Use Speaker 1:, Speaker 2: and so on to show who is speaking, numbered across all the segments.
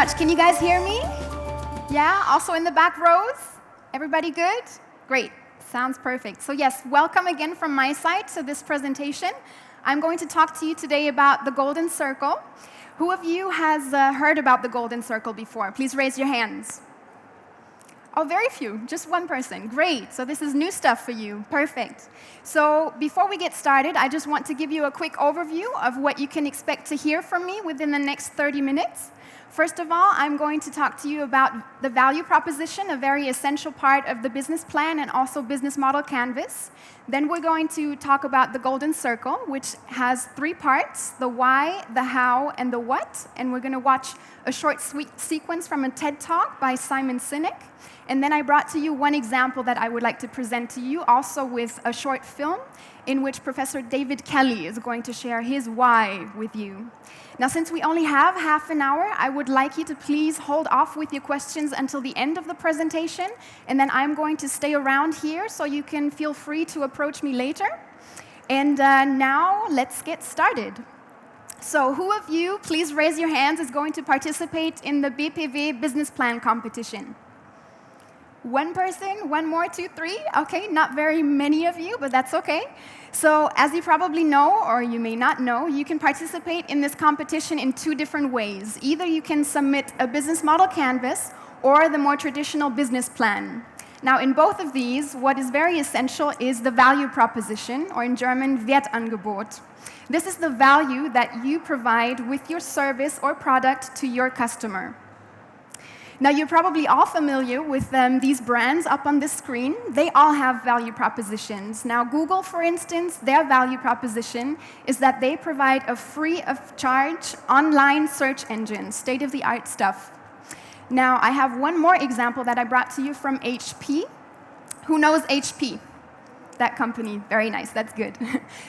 Speaker 1: much. Can you guys hear me? Yeah, also in the back rows? Everybody good? Great, sounds perfect. So yes, welcome again from my side to this presentation. I'm going to talk to you today about the golden circle. Who of you has heard about the golden circle before? Please raise your hands. Oh, very few, just one person. Great, so this is new stuff for you. Perfect. So before we get started, I just want to give you a quick overview of what you can expect to hear from me within the next 30 minutes. First of all, I'm going to talk to you about the value proposition, a very essential part of the business plan and also business model canvas. Then we're going to talk about the golden circle, which has 3 parts, the why, the how, and the what. And we're going to watch a short sequence from a TED Talk by Sinek. And then I brought to you one example that I would like to present to you, also with a short film in which Professor David Kelly is going to share his why with you. Now, since we only have half an hour, I would like you to please hold off with your questions until the end of the presentation, and then I'm going to stay around here so you can feel free to approach me later. And now, let's get started. So who of you, please raise your hands, is going to participate in the BPW business plan competition? One person, one more, 2, 3. Okay, not very many of you, but that's okay. So as you probably know, or you may not know, you can participate in this competition in 2 different ways. Either you can submit a business model canvas or the more traditional business plan. Now, in both of these, what is very essential is the value proposition, or in German, Wertangebot. This is the value that you provide with your service or product to your customer. Now, you're probably all familiar with these brands up on this screen. They all have value propositions. Now, Google, for instance, their value proposition is that they provide a free-of-charge online search engine, state-of-the-art stuff. Now, I have one more example that I brought to you from HP. Who knows HP? That company, very nice, that's good.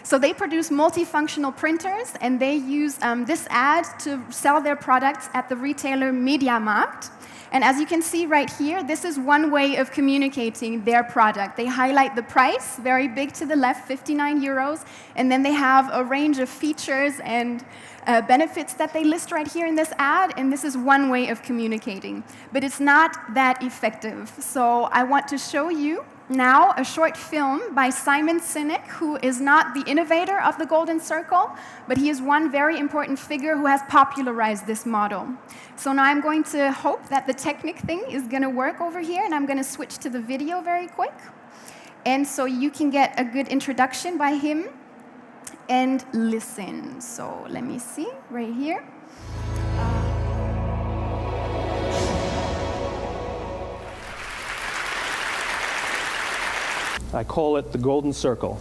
Speaker 1: So they produce multifunctional printers, and they use this ad to sell their products at the retailer MediaMarkt. And as you can see right here, this is one way of communicating their product. They highlight the price, very big to the left, 59 euros, and then they have a range of features and benefits that they list right here in this ad, and this is one way of communicating. But it's not that effective. So I want to show you now a short film by Sinek, who is not the innovator of the golden circle, but he is one very important figure who has popularized this model. So now I'm going to hope that the Technic thing is going to work over here, and I'm going to switch to the video very quick. And so you can get a good introduction by him and listen. So let me see, right here.
Speaker 2: I call it the golden circle.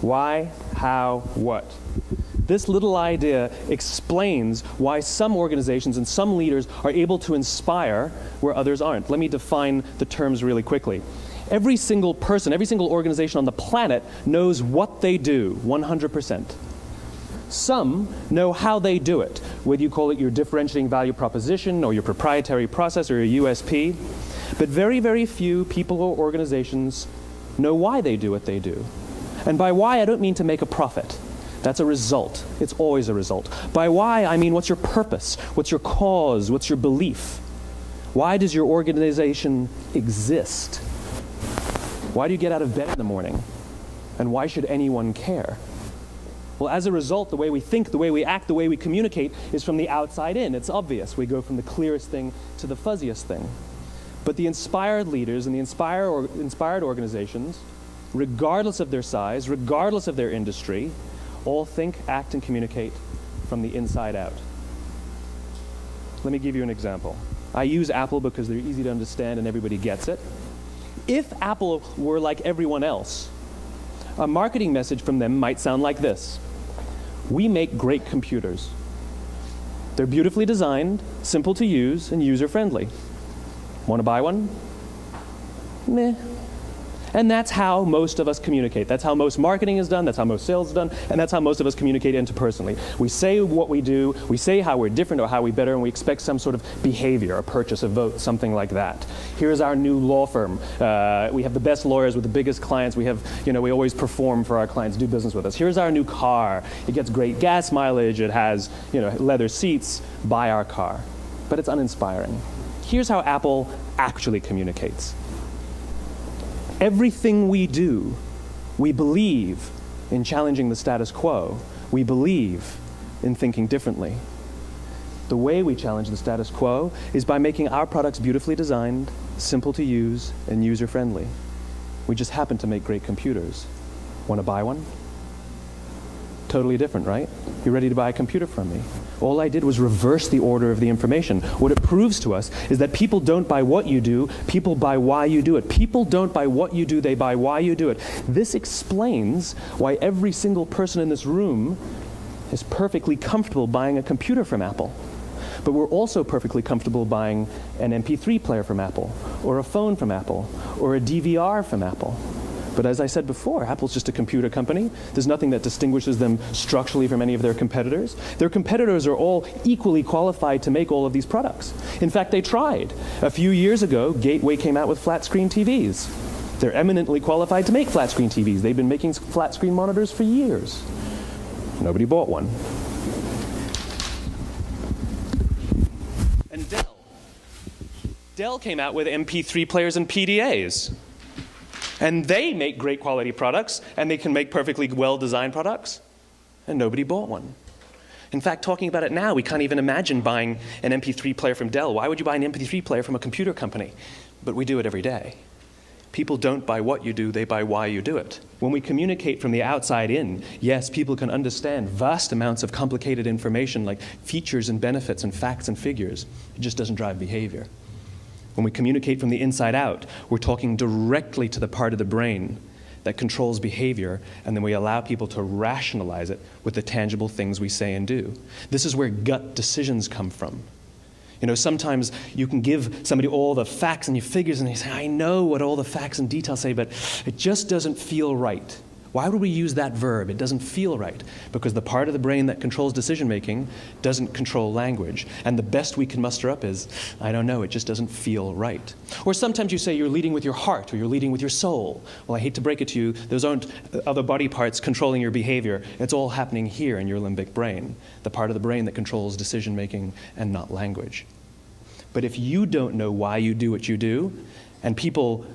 Speaker 2: Why, how, what? This little idea explains why some organizations and some leaders are able to inspire where others aren't. Let me define the terms really quickly. Every single person, every single organization on the planet knows what they do, 100%. Some know how they do it, whether you call it your differentiating value proposition or your proprietary process or your USP. But very, very few people or organizations know why they do what they do. And by why, I don't mean to make a profit. That's a result. It's always a result. By why, I mean what's your purpose? What's your cause? What's your belief? Why does your organization exist? Why do you get out of bed in the morning? And why should anyone care? Well, as a result, the way we think, the way we act, the way we communicate is from the outside in. It's obvious. We go from the clearest thing to the fuzziest thing. But the inspired leaders and the inspired organizations, regardless of their size, regardless of their industry, all think, act, and communicate from the inside out. Let me give you an example. I use Apple because they're easy to understand and everybody gets it. If Apple were like everyone else, a marketing message from them might sound like this. We make great computers. They're beautifully designed, simple to use, and user-friendly. Want to buy one? Meh. And that's how most of us communicate. That's how most marketing is done, that's how most sales is done, and that's how most of us communicate interpersonally. We say what we do, we say how we're different or how we're better, and we expect some sort of behavior, a purchase, a vote, something like that. Here's our new law firm. We have the best lawyers with the biggest clients. We have, we always perform for our clients, do business with us. Here's our new car. It gets great gas mileage. It has, leather seats. Buy our car. But it's uninspiring. Here's how Apple actually communicates. Everything we do, we believe in challenging the status quo. We believe in thinking differently. The way we challenge the status quo is by making our products beautifully designed, simple to use, and user-friendly. We just happen to make great computers. Want to buy one? Totally different, right? You're ready to buy a computer from me. All I did was reverse the order of the information. What it proves to us is that people don't buy what you do, people buy why you do it. People don't buy what you do, they buy why you do it. This explains why every single person in this room is perfectly comfortable buying a computer from Apple. But we're also perfectly comfortable buying an MP3 player from Apple, or a phone from Apple, or a DVR from Apple. But as I said before, Apple's just a computer company. There's nothing that distinguishes them structurally from any of their competitors. Their competitors are all equally qualified to make all of these products. In fact, they tried. A few years ago, Gateway came out with flat-screen TVs. They're eminently qualified to make flat-screen TVs. They've been making flat-screen monitors for years. Nobody bought one. And Dell came out with MP3 players and PDAs. And they make great quality products, and they can make perfectly well-designed products, and nobody bought one. In fact, talking about it now, we can't even imagine buying an MP3 player from Dell. Why would you buy an MP3 player from a computer company? But we do it every day. People don't buy what you do, they buy why you do it. When we communicate from the outside in, yes, people can understand vast amounts of complicated information like features and benefits and facts and figures. It just doesn't drive behavior. When we communicate from the inside out, we're talking directly to the part of the brain that controls behavior, and then we allow people to rationalize it with the tangible things we say and do. This is where gut decisions come from. Sometimes you can give somebody all the facts and your figures, and they say, I know what all the facts and details say, but it just doesn't feel right. Why would we use that verb? It doesn't feel right. Because the part of the brain that controls decision-making doesn't control language. And the best we can muster up is, I don't know, it just doesn't feel right. Or sometimes you say you're leading with your heart or you're leading with your soul. Well, I hate to break it to you, those aren't other body parts controlling your behavior. It's all happening here in your limbic brain, the part of the brain that controls decision-making and not language. But if you don't know why you do what you do, and people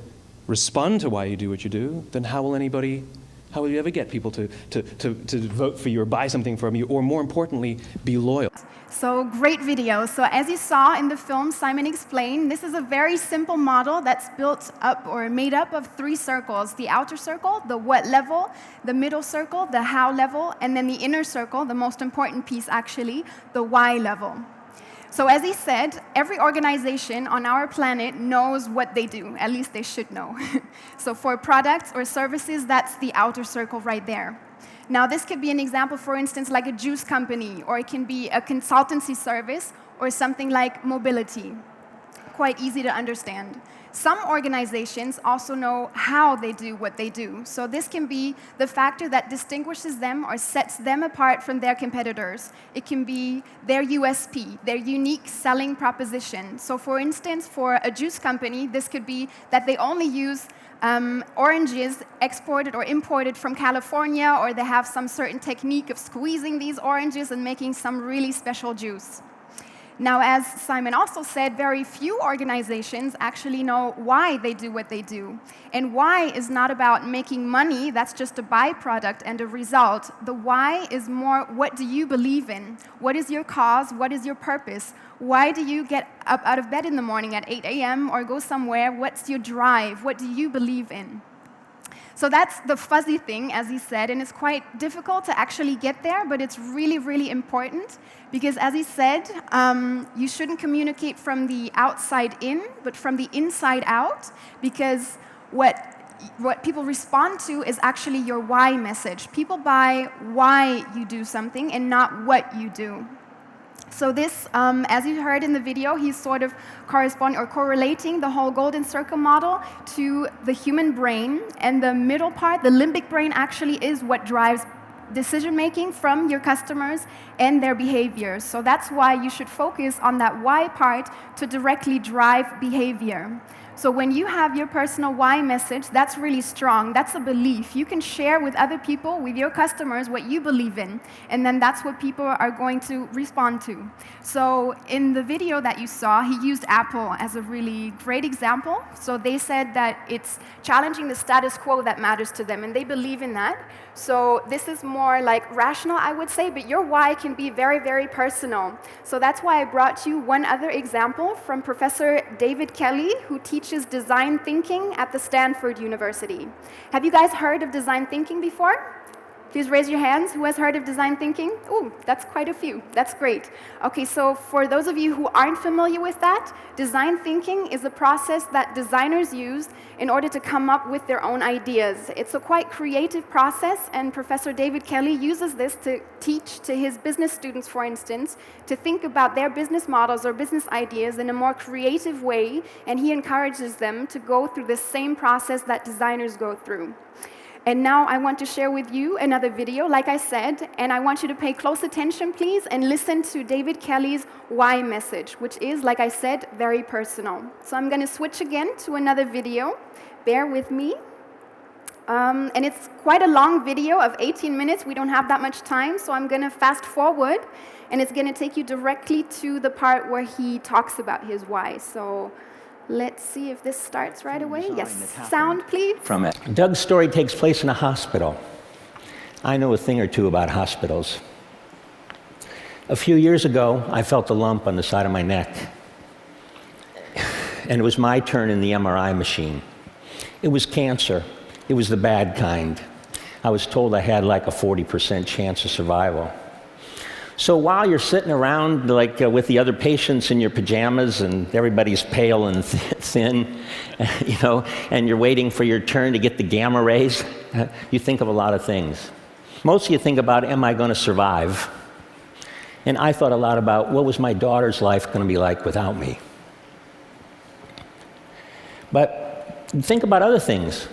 Speaker 2: respond to why you do what you do, then how will you ever get people to vote for you or buy something from you, or more importantly, be loyal?
Speaker 1: So great video. So as you saw in the film, Simon explained, this is a very simple model that's built up or made up of 3 circles: the outer circle, the what level, the middle circle, the how level, and then the inner circle, the most important piece actually, the why level. So as he said, every organization on our planet knows what they do. At least they should know. So for products or services, that's the outer circle right there. Now this could be an example, for instance, like a juice company, or it can be a consultancy service, or something like mobility. Quite easy to understand. Some organizations also know how they do what they do. So this can be the factor that distinguishes them or sets them apart from their competitors. It can be their USP, their unique selling proposition. So for instance, for a juice company, this could be that they only use oranges exported or imported from California, or they have some certain technique of squeezing these oranges and making some really special juice. Now, as Simon also said, very few organizations actually know why they do what they do. And why is not about making money, that's just a byproduct and a result. The why is more, what do you believe in? What is your cause? What is your purpose? Why do you get up out of bed in the morning at 8 a.m. or go somewhere? What's your drive? What do you believe in? So that's the fuzzy thing, as he said, and it's quite difficult to actually get there, but it's really, really important, because as he said, you shouldn't communicate from the outside in, but from the inside out, because what people respond to is actually your why message. People buy why you do something and not what you do. So this, as you heard in the video, he's sort of correlating the whole golden circle model to the human brain. And the middle part, the limbic brain, actually is what drives decision-making from your customers and their behaviors. So that's why you should focus on that why part to directly drive behavior. So when you have your personal why message, that's really strong. That's a belief. You can share with other people, with your customers, what you believe in. And then that's what people are going to respond to. So in the video that you saw, he used Apple as a really great example. So they said that it's challenging the status quo that matters to them, and they believe in that. So this is more like rational, I would say, but your why can be very, very personal. So that's why I brought you one other example from Professor David Kelly, who teaches design thinking at the Stanford University. Have you guys heard of design thinking before? Please raise your hands. Who has heard of design thinking? Ooh, that's quite a few. That's great. Okay, so for those of you who aren't familiar with that, design thinking is a process that designers use in order to come up with their own ideas. It's a quite creative process, and Professor David Kelly uses this to teach to his business students, for instance, to think about their business models or business ideas in a more creative way, and he encourages them to go through the same process that designers go through. And now I want to share with you another video, like I said, and I want you to pay close attention, please, and listen to David Kelly's why message, which is, like I said, very personal. So I'm going to switch again to another video. Bear with me. And it's quite a long video of 18 minutes. We don't have that much time, so I'm going to fast forward, and it's going to take you directly to the part where he talks about his why. So let's see if this starts right away. Yes, sound, please.
Speaker 3: From it. Doug's story takes place in a hospital. I know a thing or two about hospitals. A few years ago, I felt a lump on the side of my neck. And it was my turn in the MRI machine. It was cancer. It was the bad kind. I was told I had like a 40% chance of survival. So while you're sitting around with the other patients in your pajamas and everybody's pale and thin, and you're waiting for your turn to get the gamma rays, you think of a lot of things. Mostly you think about, am I going to survive? And I thought a lot about, what was my daughter's life going to be like without me? But think about other things.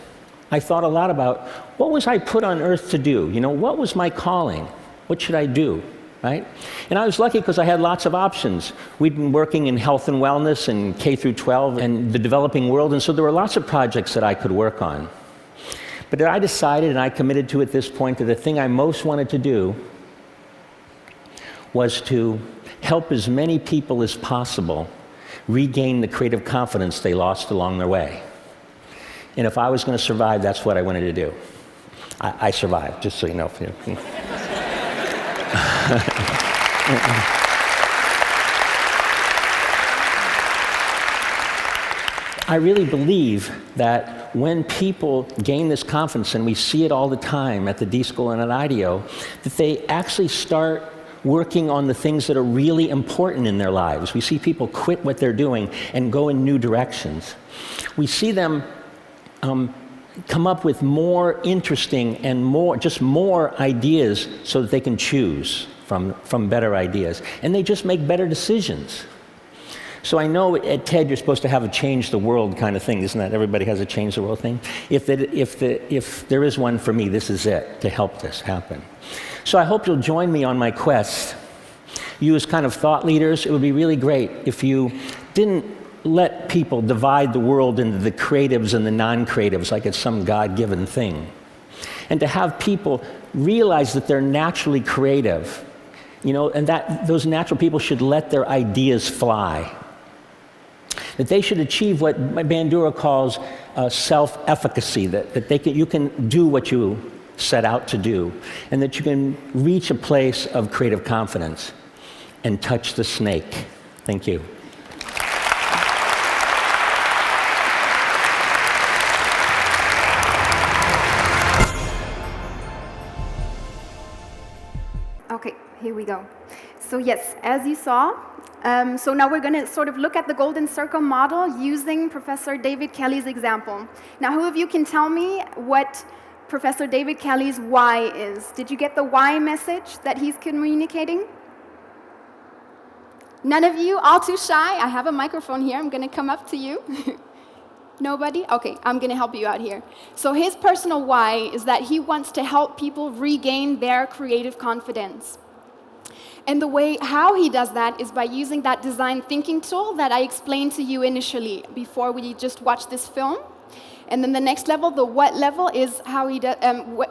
Speaker 3: I thought a lot about, what was I put on earth to do? What was my calling? What should I do? Right? And I was lucky because I had lots of options. We'd been working in health and wellness and K through 12 and the developing world, and so there were lots of projects that I could work on. But I decided, and I committed to at this point, that the thing I most wanted to do was to help as many people as possible regain the creative confidence they lost along their way. And if I was going to survive, that's what I wanted to do. I survived, just so you know. I really believe that when people gain this confidence, and we see it all the time at the D School and at IDEO, that they actually start working on the things that are really important in their lives. We see people quit what they're doing and go in new directions. We see them come up with more interesting and more ideas so that they can choose from better ideas. And they just make better decisions. So I know at TED you're supposed to have a change the world kind of thing, isn't that? Everybody has a change the world thing. If there is one for me, this is it, to help this happen. So I hope you'll join me on my quest. You as kind of thought leaders, it would be really great if you didn't let people divide the world into the creatives and the non-creatives like it's some God-given thing. And to have people realize that they're naturally creative, and that those natural people should let their ideas fly. That they should achieve what Bandura calls self-efficacy, that you can do what you set out to do, and that you can reach a place of creative confidence and touch the snake. Thank you.
Speaker 1: Okay, here we go. So yes, as you saw, so now we're going to sort of look at the golden circle model using Professor David Kelly's example. Now, who of you can tell me what Professor David Kelly's why is? Did you get the why message that he's communicating? None of you, all too shy? I have a microphone here. I'm going to come up to you. Nobody? Okay, I'm going to help you out here. So his personal why is that he wants to help people regain their creative confidence. And the way how he does that is by using that design thinking tool that I explained to you initially before we just watched this film. And then the next level, the what level, is how he does.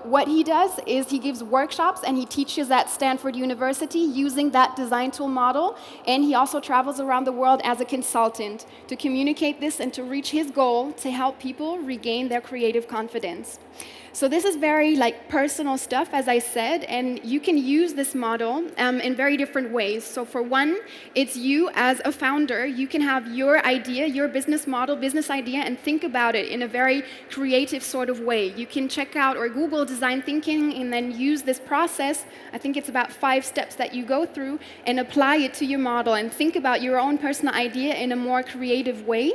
Speaker 1: What he does is he gives workshops and he teaches at Stanford University using that design tool model. And he also travels around the world as a consultant to communicate this and to reach his goal to help people regain their creative confidence. So this is very personal stuff, as I said, and you can use this model in very different ways. So for one, it's you as a founder. You can have your idea, your business model, business idea, and think about it in a very creative sort of way. You can check out or Google design thinking and then use this process. I think it's about 5 steps that you go through and apply it to your model and think about your own personal idea in a more creative way.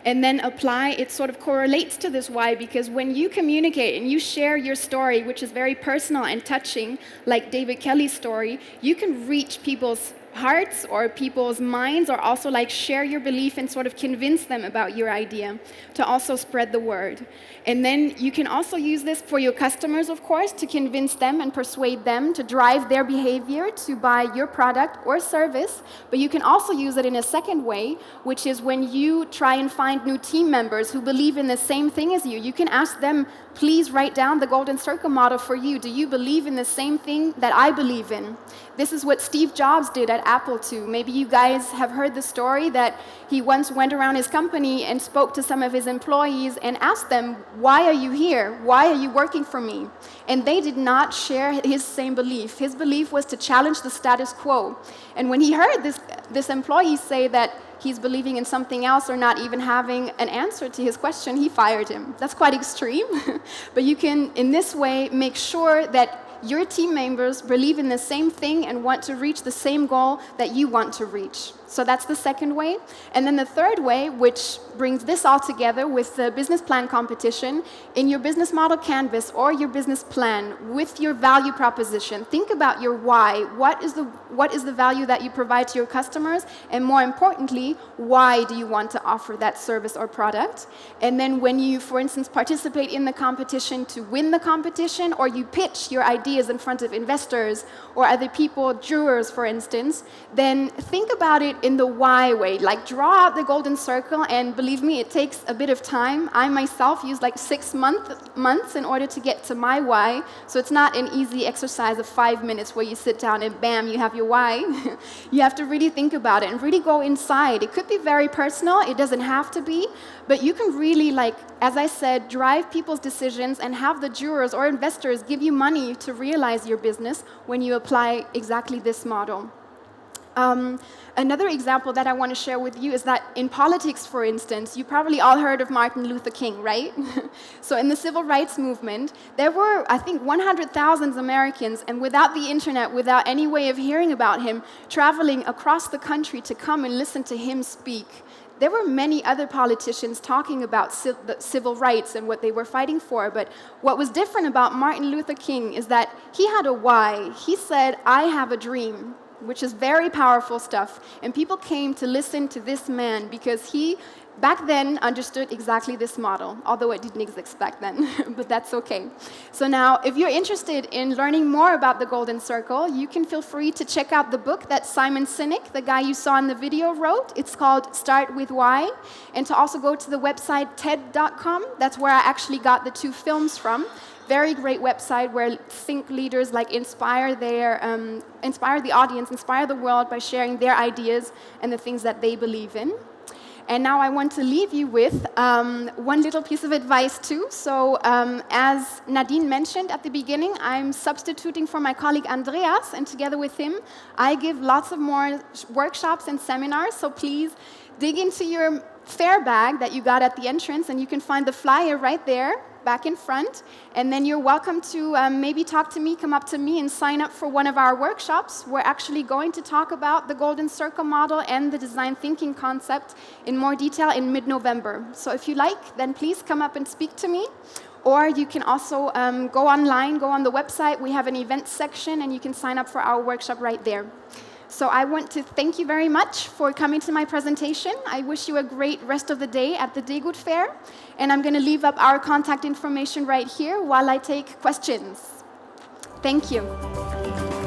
Speaker 1: And then apply, it sort of correlates to this why, because when you communicate and you share your story, which is very personal and touching, like David Kelly's story, you can reach people's hearts or people's minds, or also share your belief and sort of convince them about your idea to also spread the word. And then you can also use this for your customers, of course, to convince them and persuade them to drive their behavior to buy your product or service. But you can also use it in a second way, which is when you try and find new team members who believe in the same thing as you. You can ask them, please write down the golden circle model for you. Do you believe in the same thing that I believe in? This is what Steve Jobs did at Apple too. Maybe you guys have heard the story that he once went around his company and spoke to some of his employees and asked them, why are you here? Why are you working for me? And they did not share his same belief. His belief was to challenge the status quo. And when he heard this employee say that he's believing in something else or not even having an answer to his question, he fired him. That's quite extreme. But you can, in this way, make sure that your team members believe in the same thing and want to reach the same goal that you want to reach. So that's the second way. And then the third way, which brings this all together with the business plan competition, in your business model canvas or your business plan with your value proposition, think about your why. What is the value that you provide to your customers? And more importantly, why do you want to offer that service or product? And then when you, for instance, participate in the competition to win the competition, or you pitch your ideas in front of investors or other people, jurors, for instance, then think about it in the why way. Draw out the golden circle, and believe me, it takes a bit of time. I myself used 6 months in order to get to my why, so it's not an easy exercise of 5 minutes where you sit down and bam, you have your why. You have to really think about it and really go inside. It could be very personal, it doesn't have to be, but you can really, as I said, drive people's decisions and have the jurors or investors give you money to realize your business when you apply exactly this model. Another example that I want to share with you is that in politics, for instance, you probably all heard of Martin Luther King, right? So in the civil rights movement, there were, I think, 100,000 Americans, and without the internet, without any way of hearing about him, traveling across the country to come and listen to him speak. There were many other politicians talking about civil rights and what they were fighting for, but what was different about Martin Luther King is that he had a why. He said, I have a dream, which is very powerful stuff. And people came to listen to this man because he, back then, understood exactly this model, although it didn't exist back then, but that's okay. So now, if you're interested in learning more about the Golden Circle, you can feel free to check out the book that Simon Sinek, the guy you saw in the video, wrote. It's called Start With Why, and to also go to the website TED.com. That's where I actually got the 2 films from. Very great website where think leaders inspire the audience, inspire the world by sharing their ideas and the things that they believe in. And now I want to leave you with one little piece of advice too. So as Nadine mentioned at the beginning, I'm substituting for my colleague Andreas, and together with him, I give lots of more workshops and seminars. So please dig into your fare bag that you got at the entrance, and you can find the flyer right there, back in front, and then you're welcome to maybe talk to me, come up to me and sign up for one of our workshops. We're actually going to talk about the Golden Circle model and the design thinking concept in more detail in mid-November. So if you like, then please come up and speak to me. Or you can also go online, go on the website. We have an events section, and you can sign up for our workshop right there. So I want to thank you very much for coming to my presentation. I wish you a great rest of the day at the deGUT fair. And I'm going to leave up our contact information right here while I take questions. Thank you.